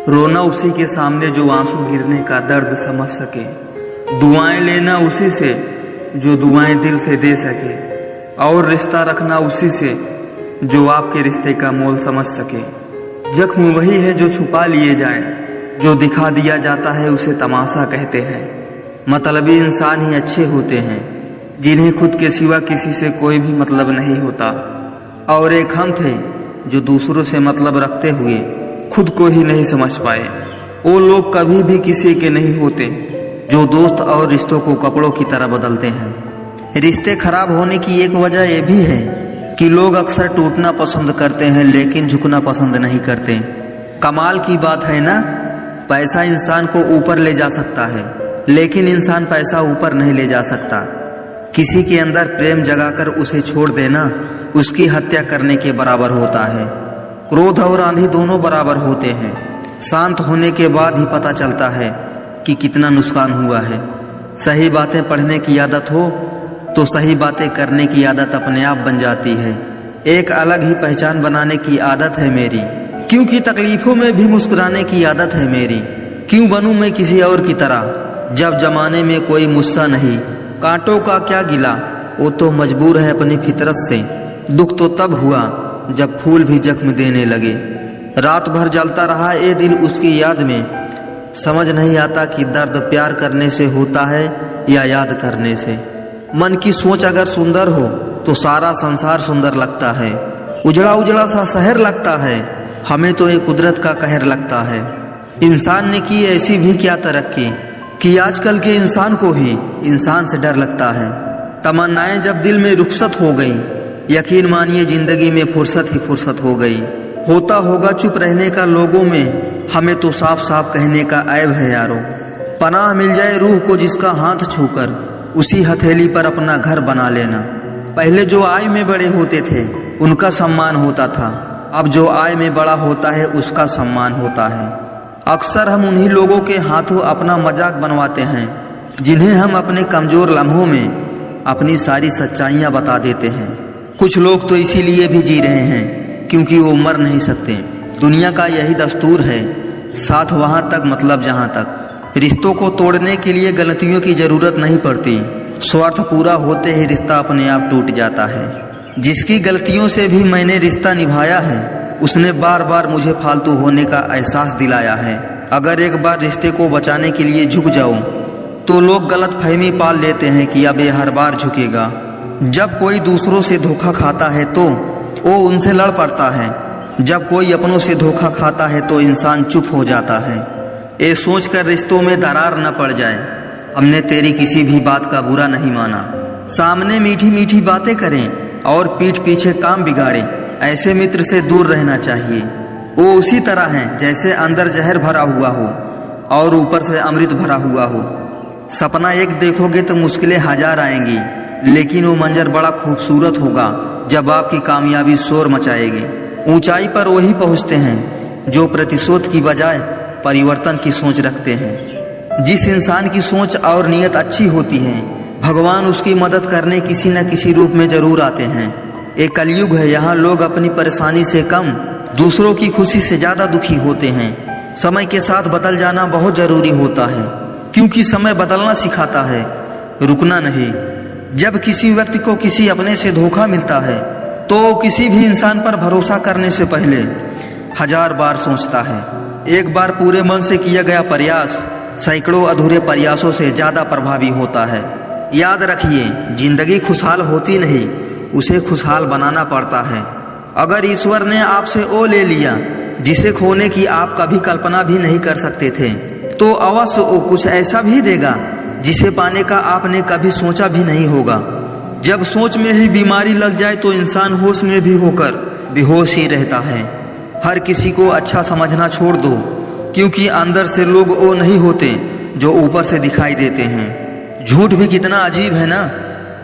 रोना उसी के सामने जो आंसू गिरने का दर्द समझ सके, दुआएं लेना उसी से जो दुआएं दिल से दे सके, और रिश्ता रखना उसी से जो आपके रिश्ते का मोल समझ सके। जख्म वही है जो छुपा लिए जाए, जो दिखा दिया जाता है उसे तमाशा कहते हैं। मतलबी इंसान ही अच्छे होते हैं, जिन्हें खुद के सिवा किसी से कोई भी मतलब नहीं होता। और एक हम थे जो दूसरों से मतलब रखते हुए खुद को ही नहीं समझ पाए। वो लोग कभी भी किसी के नहीं होते जो दोस्त और रिश्तों को कपड़ों की तरह बदलते हैं। रिश्ते खराब होने की एक वजह यह भी है कि लोग अक्सर टूटना पसंद करते हैं लेकिन झुकना पसंद नहीं करते। कमाल की बात है ना, पैसा इंसान को ऊपर ले जा सकता है लेकिन इंसान पैसा ऊपर नहीं ले जा सकता। किसी के अंदर प्रेम जगाकर उसे छोड़ देना उसकी हत्या करने के बराबर होता है। क्रोध और आंधी दोनों बराबर होते हैं। शांत होने के बाद ही पता चलता है कि कितना नुकसान हुआ है। सही बातें पढ़ने की आदत हो तो सही बातें करने की आदत अपने आप बन जाती है। एक अलग ही पहचान बनाने की आदत है मेरी, क्योंकि तकलीफों में भी मुस्कुराने की आदत है मेरी। क्यों बनूं मैं किसी और की तरह जब जमाने में कोई मुस्सा नहीं। कांटों का क्या गिला, वो तो मजबूर है अपनी फितरत से। दुख तो तब हुआ जब फूल भी जख्म देने लगे। रात भर जलता रहा ये दिल उसकी याद में। समझ नहीं आता कि दर्द प्यार करने से होता है या याद करने से। मन की सोच अगर सुंदर हो तो सारा संसार सुंदर लगता है। उजड़ा उजड़ा सा शहर लगता है, हमें तो एक कुदरत का कहर लगता है। इंसान ने की ऐसी भी क्या तरक्की कि आजकल के इंसान को ही इंसान से डर लगता है। तमन्नाएं जब दिल में रुखसत हो गई, यकीन मानिए जिंदगी में फुर्सत ही फुर्सत हो गई। होता होगा चुप रहने का लोगों में, हमें तो साफ साफ कहने का ऐब है यारो। पनाह मिल जाए रूह को जिसका हाथ छूकर, उसी हथेली पर अपना घर बना लेना। पहले जो आय में बड़े होते थे उनका सम्मान होता था, अब जो आय में बड़ा होता है उसका सम्मान होता है। अक्सर हम उन्हीं लोगों के हाथों अपना मजाक बनवाते हैं जिन्हें हम अपने कमजोर लम्हों में अपनी सारी सच्चाइयां बता देते हैं। कुछ लोग तो इसीलिए भी जी रहे हैं क्योंकि वो मर नहीं सकते। दुनिया का यही दस्तूर है, साथ वहां तक मतलब जहां तक। रिश्तों को तोड़ने के लिए गलतियों की जरूरत नहीं पड़ती, स्वार्थ पूरा होते ही रिश्ता अपने आप टूट जाता है। जिसकी गलतियों से भी मैंने रिश्ता निभाया है उसने बार बार मुझे फालतू होने का एहसास दिलाया है। अगर एक बार रिश्ते को बचाने के लिए झुक जाऊं तो लोग गलत फहमी पाल लेते हैं कि अब ये हर बार झुकेगा। जब कोई दूसरों से धोखा खाता है तो वो उनसे लड़ पड़ता है, जब कोई अपनों से धोखा खाता है तो इंसान चुप हो जाता है। ये सोचकर रिश्तों में दरार न पड़ जाए, हमने तेरी किसी भी बात का बुरा नहीं माना। सामने मीठी मीठी बातें करें और पीठ पीछे काम बिगाड़े, ऐसे मित्र से दूर रहना चाहिए। वो उसी तरह हैं जैसे अंदर जहर भरा हुआ हो और ऊपर से अमृत भरा हुआ हो। सपना एक देखोगे तो मुश्किलें हजार आएंगी, लेकिन वो मंजर बड़ा खूबसूरत होगा जब आपकी कामयाबी शोर मचाएगी। ऊंचाई पर वही पहुंचते हैं जो प्रतिशोध की बजाय परिवर्तन की सोच रखते हैं। जिस इंसान की सोच और नीयत अच्छी होती है, भगवान उसकी मदद करने किसी न किसी रूप में जरूर आते हैं। एक कलयुग है, यहाँ लोग अपनी परेशानी से कम दूसरों की खुशी से ज्यादा दुखी होते हैं। समय के साथ बदल जाना बहुत जरूरी होता है, क्योंकि समय बदलना सिखाता है, रुकना नहीं। जब किसी व्यक्ति को किसी अपने से धोखा मिलता है तो किसी भी इंसान पर भरोसा करने से पहले हजार बार सोचता है। एक बार पूरे मन से किया गया प्रयास सैकड़ों अधूरे प्रयासों से ज्यादा प्रभावी होता है। याद रखिए, जिंदगी खुशहाल होती नहीं, उसे खुशहाल बनाना पड़ता है। अगर ईश्वर ने आपसे वो ले लिया जिसे खोने की आप कभी कल्पना भी नहीं कर सकते थे, तो अवश्य वो कुछ ऐसा भी देगा जिसे पाने का आपने कभी सोचा भी नहीं होगा। जब सोच में ही बीमारी लग जाए तो इंसान होश में भी होकर बेहोश ही रहता है। हर किसी को अच्छा समझना छोड़ दो, क्योंकि अंदर से लोग वो नहीं होते जो ऊपर से दिखाई देते हैं। झूठ भी कितना अजीब है ना,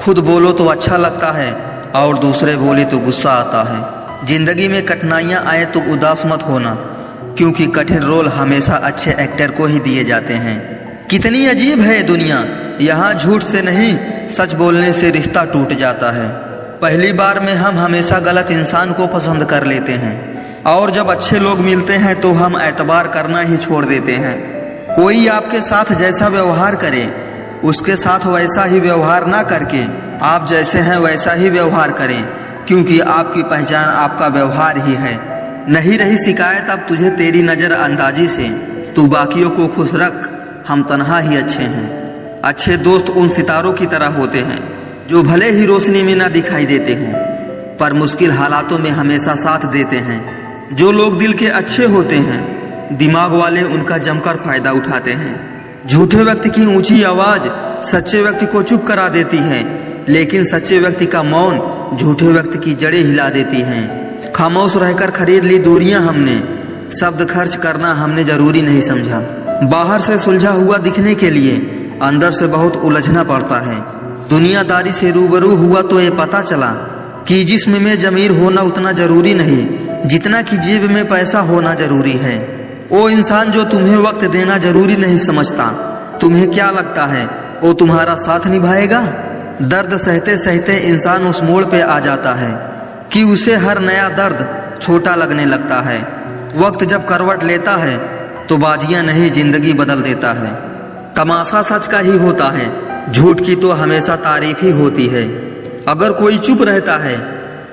खुद बोलो तो अच्छा लगता है और दूसरे बोले तो गुस्सा आता है। जिंदगी में कठिनाइयां आए तो उदास मत होना, क्योंकि कठिन रोल हमेशा अच्छे एक्टर को ही दिए जाते हैं। कितनी अजीब है दुनिया, यहाँ झूठ से नहीं सच बोलने से रिश्ता टूट जाता है। पहली बार में हम हमेशा गलत इंसान को पसंद कर लेते हैं, और जब अच्छे लोग मिलते हैं तो हम एतबार करना ही छोड़ देते हैं। कोई आपके साथ जैसा व्यवहार करे उसके साथ वैसा ही व्यवहार ना करके आप जैसे हैं वैसा ही व्यवहार करें, क्योंकि आपकी पहचान आपका व्यवहार ही है। नहीं रही शिकायत अब तुझे तेरी नजर अंदाजी से, तू बाकियों को खुश रख, हम तन्हा ही अच्छे हैं। अच्छे दोस्त उन सितारों की तरह होते हैं जो भले ही रोशनी में ना दिखाई देते हों पर मुश्किल हालातों में हमेशा साथ देते हैं। जो लोग दिल के अच्छे होते हैं दिमाग वाले उनका जमकर फायदा उठाते हैं। झूठे व्यक्ति की ऊंची आवाज सच्चे व्यक्ति को चुप करा देती है, लेकिन सच्चे व्यक्ति का मौन झूठे व्यक्ति की जड़ें हिला देती हैं। खामोश रहकर खरीद ली दूरियां हमने, शब्द खर्च करना हमने जरूरी नहीं समझा। बाहर से सुलझा हुआ दिखने के लिए अंदर से बहुत उलझना पड़ता है। दुनियादारी से रूबरू हुआ तो ये पता चला कि जिस्म में जमीर होना उतना जरूरी नहीं जितना कि जेब में पैसा होना जरूरी है। वो इंसान जो तुम्हें वक्त देना जरूरी नहीं समझता, तुम्हें क्या लगता है वो तुम्हारा साथ निभाएगा? दर्द सहते सहते इंसान उस मोड़ पे आ जाता है कि उसे हर नया दर्द छोटा लगने लगता है। वक्त जब करवट लेता है तो बाजियां नहीं जिंदगी बदल देता है। तमाशा सच का ही होता है, झूठ की तो हमेशा तारीफ ही होती है। अगर कोई चुप रहता है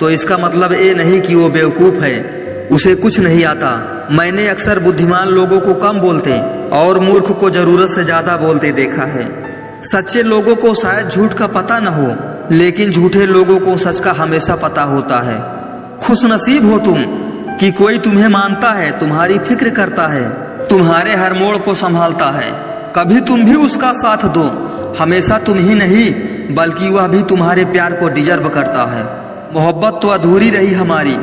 तो इसका मतलब ये नहीं कि वो बेवकूफ है, उसे कुछ नहीं आता। मैंने अक्सर बुद्धिमान लोगों को कम बोलते और मूर्ख को जरूरत से ज्यादा बोलते देखा है। सच्चे लोगों को शायद झूठ का पता न हो, लेकिन झूठे लोगों को सच का हमेशा पता होता है। खुशनसीब हो तुम कि कोई तुम्हें मानता है, तुम्हारी फिक्र करता है, तुम्हारे हर मोड़ को संभालता है। कभी तुम भी उसका साथ दो, हमेशा तुम ही नहीं बल्कि वह भी तुम्हारे प्यार को डिजर्व करता है। मोहब्बत तो अधूरी रही हमारी,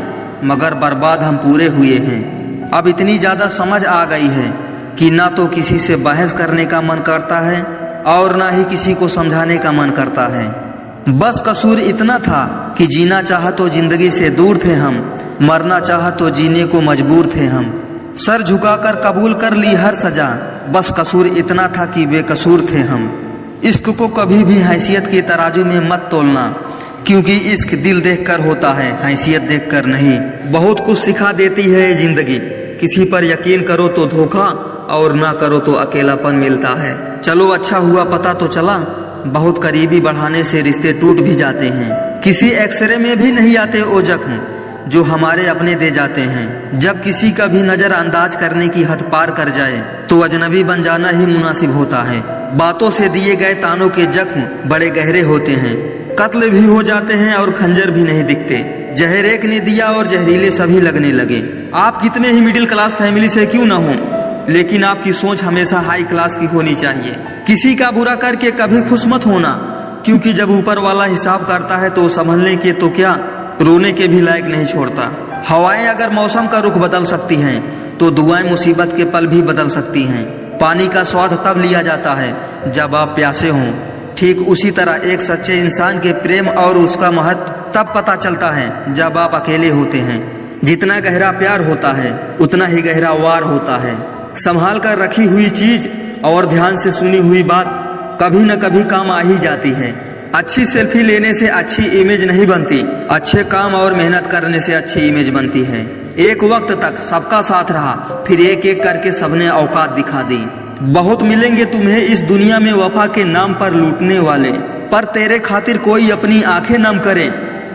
मगर बर्बाद हम पूरे हुए हैं। अब इतनी ज्यादा समझ आ गई है कि ना तो किसी से बहस करने का मन करता है और ना ही किसी को समझाने का मन करता है। बस कसूर इतना था कि जीना चाहा तो जिंदगी से दूर थे हम, मरना चाहा तो जीने को मजबूर थे हम। सर झुकाकर कबूल कर ली हर सजा, बस कसूर इतना था कि बेकसूर थे हम। इश्क को कभी भी हैसियत के तराजू में मत तोलना, क्योंकि इश्क दिल देखकर होता है, हैसियत देखकर नहीं। बहुत कुछ सिखा देती है ये जिंदगी, किसी पर यकीन करो तो धोखा और ना करो तो अकेलापन मिलता है। चलो अच्छा हुआ पता तो चला, बहुत करीबी बढ़ाने से रिश्ते टूट भी जाते हैं। किसी एक्सरे में भी नहीं आते वो जख्म जो हमारे अपने दे जाते हैं। जब किसी का भी नजर अंदाज करने की हद पार कर जाए तो अजनबी बन जाना ही मुनासिब होता है। बातों से दिए गए तानों के जख्म बड़े गहरे होते हैं, कत्ल भी हो जाते हैं और खंजर भी नहीं दिखते। जहर एक ने दिया और जहरीले सभी लगने लगे। आप कितने ही मिडिल क्लास फैमिली से क्यों ना हो, लेकिन आपकी सोच हमेशा हाई क्लास की होनी चाहिए। किसी का बुरा करके कभी खुश मत होना, क्योंकि जब ऊपर वाला हिसाब करता है तो संभलने के तो क्या रोने के भी लायक नहीं छोड़ता। हवाएं अगर मौसम का रुख बदल सकती हैं तो दुआएं मुसीबत के पल भी बदल सकती हैं। पानी का स्वाद तब लिया जाता है जब आप प्यासे हों, ठीक उसी तरह एक सच्चे इंसान के प्रेम और उसका महत्व तब पता चलता है जब आप अकेले होते हैं। जितना गहरा प्यार होता है उतना ही गहरा वार होता है। संभाल कर रखी हुई चीज और ध्यान से सुनी हुई बात कभी न कभी काम आ ही जाती है। अच्छी सेल्फी लेने से अच्छी इमेज नहीं बनती, अच्छे काम और मेहनत करने से अच्छी इमेज बनती है। एक वक्त तक सबका साथ रहा, फिर एक एक करके सबने औकात दिखा दी। बहुत मिलेंगे तुम्हें इस दुनिया में वफा के नाम पर लूटने वाले, पर तेरे खातिर कोई अपनी आंखें नम करे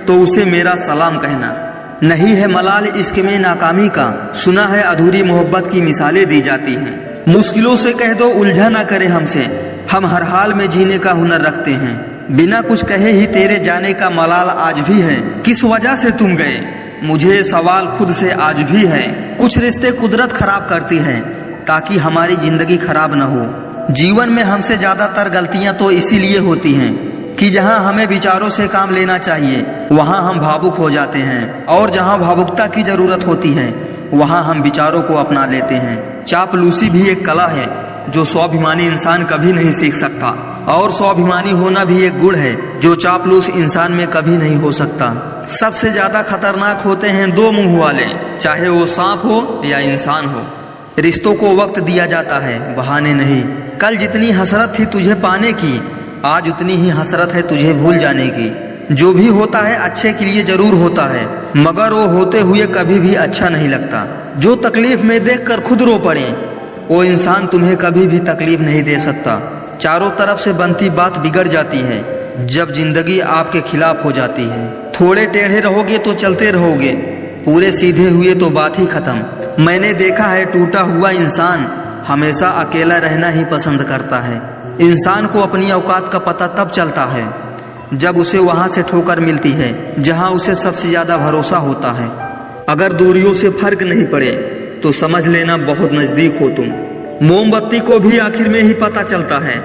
तो उसे मेरा सलाम कहना। नहीं है मलाल इश्क में नाकामी का, सुना है अधूरी मोहब्बत की मिसालें दी जाती हैं। मुश्किलों से कह दो उलझा ना करे हमसे, हम हर हाल में जीने का हुनर रखते हैं। बिना कुछ कहे ही तेरे जाने का मलाल आज भी है, किस वजह से तुम गए मुझे सवाल खुद से आज भी है। कुछ रिश्ते कुदरत खराब करती है ताकि हमारी जिंदगी खराब न हो। जीवन में हमसे ज्यादातर गलतियां तो इसीलिए होती हैं कि जहां हमें विचारों से काम लेना चाहिए वहां हम भावुक हो जाते हैं, और जहां भावुकता की जरूरत होती है वहां हम विचारों को अपना लेते हैं। चापलूसी भी एक कला है जो स्वाभिमानी इंसान कभी नहीं सीख सकता, और स्वाभिमानी होना भी एक गुण है जो चापलूस इंसान में कभी नहीं हो सकता। सबसे ज्यादा खतरनाक होते हैं दो मुंह वाले, चाहे वो सांप हो या इंसान हो। रिश्तों को वक्त दिया जाता है, बहाने नहीं। कल जितनी हसरत थी तुझे पाने की, आज उतनी ही हसरत है तुझे भूल जाने की। जो भी होता है अच्छे के लिए जरूर होता है, मगर वो होते हुए कभी भी अच्छा नहीं लगता। जो तकलीफ में देखकर खुद रो पड़े, वो इंसान तुम्हें कभी भी तकलीफ नहीं दे सकता। चारों तरफ से बनती बात बिगड़ जाती है जब जिंदगी आपके खिलाफ हो जाती है। थोड़े टेढ़े रहोगे तो चलते रहोगे, पूरे सीधे हुए तो बात ही खत्म। मैंने देखा है टूटा हुआ इंसान हमेशा अकेला रहना ही पसंद करता है। इंसान को अपनी औकात का पता तब चलता है जब उसे वहां से ठोकर मिलती है जहां उसे सबसे ज्यादा भरोसा होता है। अगर दूरियों से फर्क नहीं पड़े तो समझ लेना बहुत नजदीक हो तुम। मोमबत्ती को भी आखिर में ही पता चलता है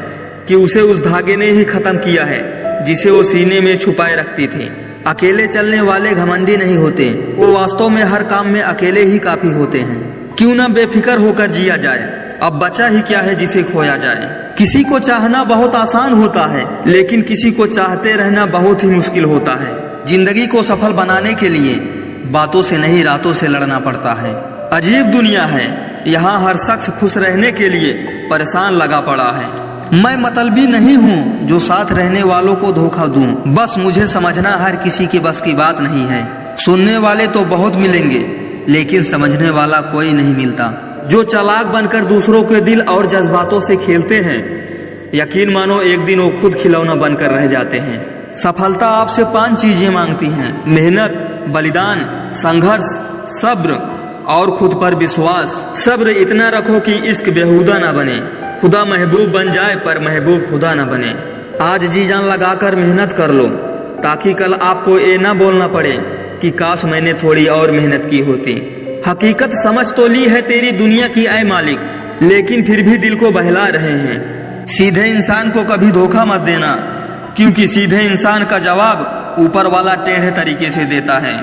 कि उसे उस धागे ने ही खत्म किया है जिसे वो सीने में छुपाए रखती थी। अकेले चलने वाले घमंडी नहीं होते, वो वास्तव में हर काम में अकेले ही काफी होते हैं। क्यों ना बेफिक्र होकर जिया जाए, अब बचा ही क्या है जिसे खोया जाए। किसी को चाहना बहुत आसान होता है, लेकिन किसी को चाहते रहना बहुत ही मुश्किल होता है। जिंदगी को सफल बनाने के लिए बातों से नहीं रातों से लड़ना पड़ता है। अजीब दुनिया है, यहाँ हर शख्स खुश रहने के लिए परेशान लगा पड़ा है। मैं मतलबी नहीं हूँ जो साथ रहने वालों को धोखा दूं, बस मुझे समझना हर किसी के बस की बात नहीं है। सुनने वाले तो बहुत मिलेंगे, लेकिन समझने वाला कोई नहीं मिलता। जो चालाक बनकर दूसरों के दिल और जज्बातों से खेलते हैं, यकीन मानो एक दिन वो खुद खिलौना बनकर रह जाते हैं। सफलता आपसे 5 चीजें मांगती हैं: मेहनत, बलिदान, संघर्ष, सब्र और खुद पर विश्वास। सब्र इतना रखो कि इश्क बेहुदा ना बने, खुदा महबूब बन जाए पर महबूब खुदा ना बने। आज जी जान लगाकर मेहनत कर लो ताकि कल आपको ये ना बोलना पड़े कि काश मैंने थोड़ी और मेहनत की होती। हकीकत समझ तो ली है तेरी दुनिया की ऐ मालिक, लेकिन फिर भी दिल को बहला रहे हैं। सीधे इंसान को कभी धोखा मत देना, क्योंकि सीधे इंसान का जवाब ऊपर वाला टेढ़े तरीके से देता है।